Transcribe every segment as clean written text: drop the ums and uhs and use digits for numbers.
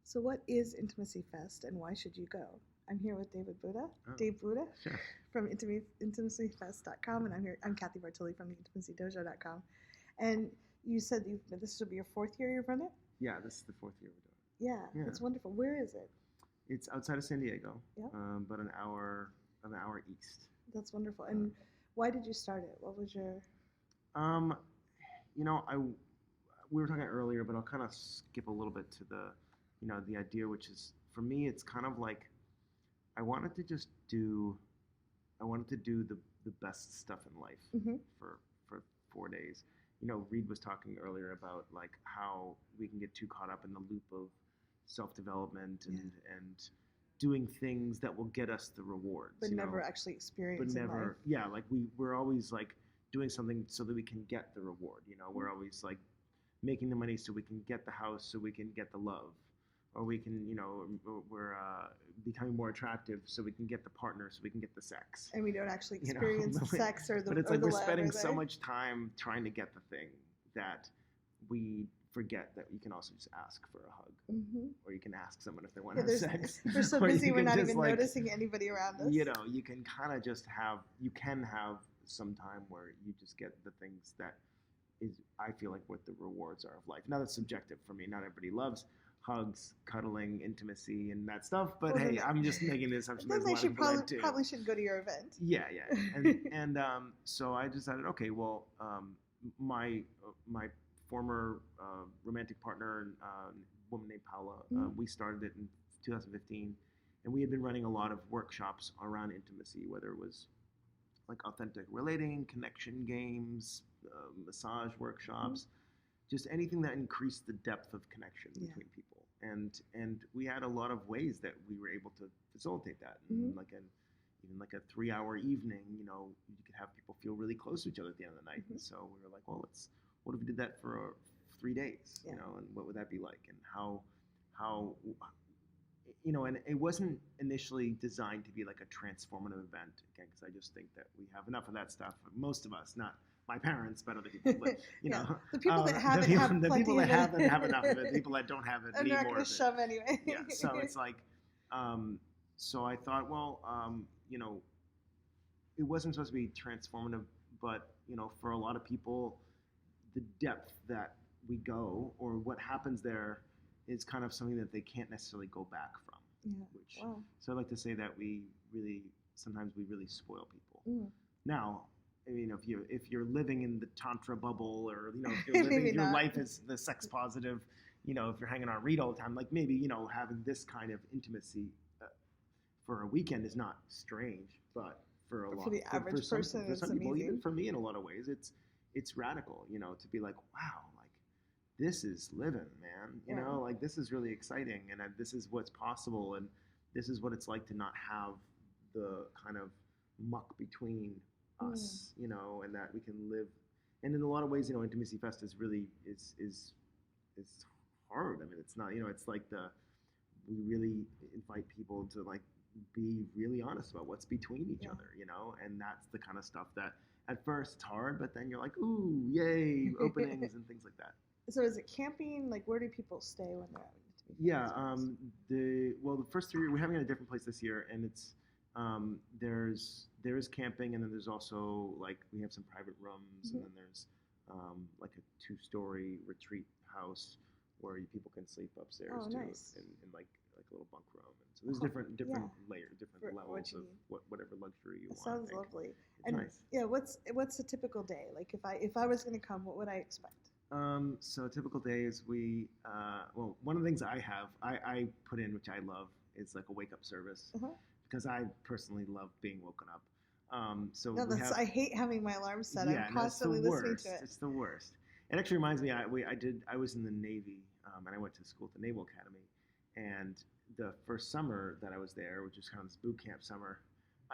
So, what is Intimacy Fest and why should you go? I'm here with David Buddha, Oh, Dave Buddha sure. from IntimacyFest.com, and I'm here. I'm Kathy Bartoli from the IntimacyDojo.com. And you said this will be your fourth year you've run it? Yeah, this is the fourth year we're doing Yeah, Yeah. it's wonderful. Where is it? it. It's outside of San Diego, Yep. but an hour east. That's wonderful. And why did you start it? What was your... Um, I we were talking earlier, but I'll kind of skip a little bit to the idea, which is for me, it's kind of like I wanted to just do, I wanted to do the best stuff in life Mhm. for 4 days. Reed was talking earlier about like how we can get too caught up in the loop of self-development and doing things that will get us the rewards, But never actually but experiencing life. never, yeah, like we're always like doing something so that we can get the reward. We're always like making the money so we can get the house, so we can get the love, or we can, we're becoming more attractive so we can get the partner, so we can get the sex. And we don't actually experience sex or the But it's or like the we're love spending or so the... much time trying to get the thing that we forget that you can also just ask for a hug, Mhm. or you can ask someone if they want Yeah, to have sex. we're so or busy you we're can not just, even like, noticing anybody around us. You can kind of just have, you can have some time where you just get the things that is, I feel like, what the rewards are of life. Now that's subjective for me. Not everybody loves hugs, cuddling, intimacy, and that stuff. But Well, hey, then- I'm just making the assumption Then there's a they lot of should people that do. probably should go to your event. Yeah, and so I decided, okay, well, my former romantic partner, woman named Paula, we started it in 2015, and we had been running a lot of workshops around intimacy, whether it was like authentic relating, connection games, massage workshops, just anything that increased the depth of connection between people. And we had a lot of ways that we were able to facilitate that. And even like a 3-hour evening, you could have people feel really close to each other at the end of the night. And so we were like, well, what if we did that for 3 days, and what would that be like? And how, and it wasn't initially designed to be like a transformative event, again, because I just think that we have enough of that stuff. Most of us, not my parents, but other people. But, the people that have it have the plenty people that of it. have it have enough of it. The people that don't have it And need they're not more going of to it. shove anyway. Yeah, so it's like, so I thought, well, it wasn't supposed to be transformative, but for a lot of people, the depth that we go or what happens there is kind of something that they can't necessarily go back from. Yeah. Which, Wow. so I like to say that sometimes we really spoil people. Now, if you're living in the tantra bubble, or if your life is the sex positive, if you're hanging on Reed all the time, like maybe having this kind of intimacy for a weekend is not strange, but for the average person, for it's some people, amazing. even for me, in a lot of ways, it's radical. To be like, wow, like this is living, man. Like this is really exciting, and this is what's possible, and this is what it's like to not have the kind of muck between us, and that we can live. And in a lot of ways, Intimacy Fest is really is hard. I mean, it's not, it's like we really invite people to like be really honest about what's between each other, and that's the kind of stuff that at first it's hard, but then you're like, ooh, yay, openings and things like that. So is it camping? Like, where do people stay when they're out? Yeah, the first 3 years, we're having it at a different place this year, and it's there's camping, and then there's also like we have some private rooms, and then there's like a 2-story retreat house where people can sleep upstairs too, nice. in like a little bunk room. And so there's different layers, different levels of whatever luxury you want. Sounds lovely. It's and nice. Yeah, what's a typical day? Like if I was going to come, what would I expect? So a typical day is well, one of the things I put in, which I love, is like a wake up service, because I personally love being woken up. I hate having my alarm set. I'm constantly listening to it. It's the worst. It actually reminds me, I was in the Navy, and I went to school at the Naval Academy, and the first summer that I was there, which was kind of this boot camp summer,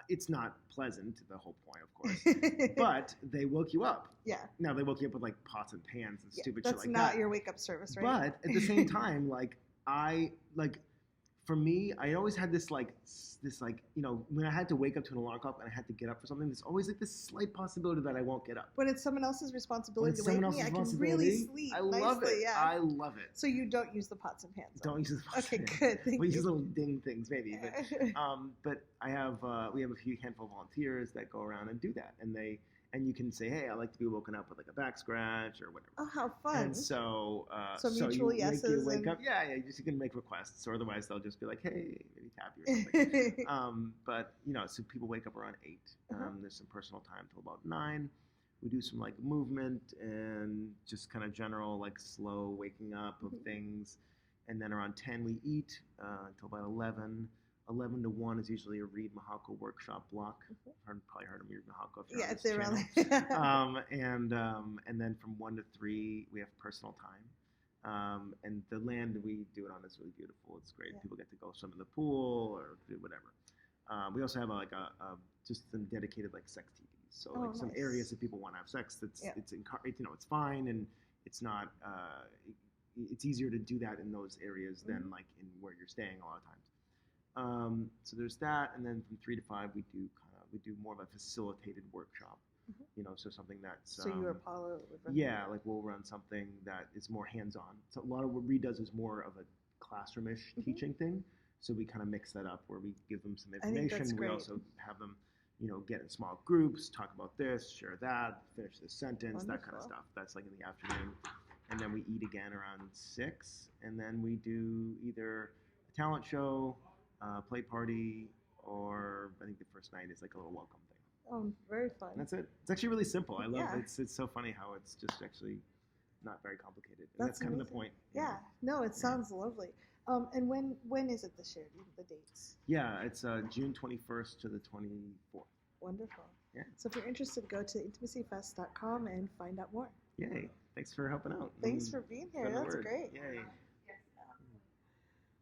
it's not pleasant, the whole point, of course, but they woke you up. Yeah. Now, they woke you up with like pots and pans and stupid shit like that. That's not your wake up service, right? But at the same time, like for me, I always had this like when I had to wake up to an alarm clock and I had to get up for something, there's always like this slight possibility that I won't get up. When it's someone else's When responsibility it's to wake someone me, else's I can really responsibility, sleep I love nicely. it. Yeah. I love it. So you don't use the pots and pans. Don't use the pots Okay, and pans. good. Thank We you. use little ding things maybe, but I have we have a few handful of volunteers that go around and do that, and you can say, hey, I like to be woken up with like a back scratch or whatever. Oh, how fun! And so mutual you yeses wake and... up, you can make requests, or otherwise they'll just be like, hey, maybe tap you or something. But so people wake up around 8. There's some personal time till about 9. We do some like movement and just kind of general like slow waking up of things, and then around 10 we eat until about 11. 11 to 1 is usually a Read Mahako workshop block. Probably heard of Read Mahako. Yeah, it's around. And then from 1 to 3 we have personal time. And the land we do it on is really beautiful. It's great. Yeah. People get to go swim in the pool or do whatever. We also have just some dedicated like sex TVs. So some nice. areas that people want to have sex. It's fine, and it's not. It's easier to do that in those areas than like in where you're staying a lot of times. So there's that, and then from 3 to 5 we do more of a facilitated workshop. So something that's so you or Paula would run like we'll run something that is more hands-on. So a lot of what Reed does is more of a classroom-ish teaching thing. So we kind of mix that up where we give them some information. I think that's great. We also have them, get in small groups, talk about this, share that, finish this sentence, Wonderful. that kind of stuff. That's like in the afternoon, and then we eat again around 6, and then we do either a talent show, play party, or I think the first night is like a little welcome thing. Oh, very fun. And that's it. It's actually really simple. I love it. It's so funny how it's just actually not very complicated. And that's kind of the point. Yeah. No, it sounds lovely. And when is it this year? Do you have the dates? Yeah, it's June 21st to the 24th. Wonderful. Yeah. So if you're interested, go to IntimacyFest.com and find out more. Yay. Thanks for helping out. Thanks for being here. That's great. Yay.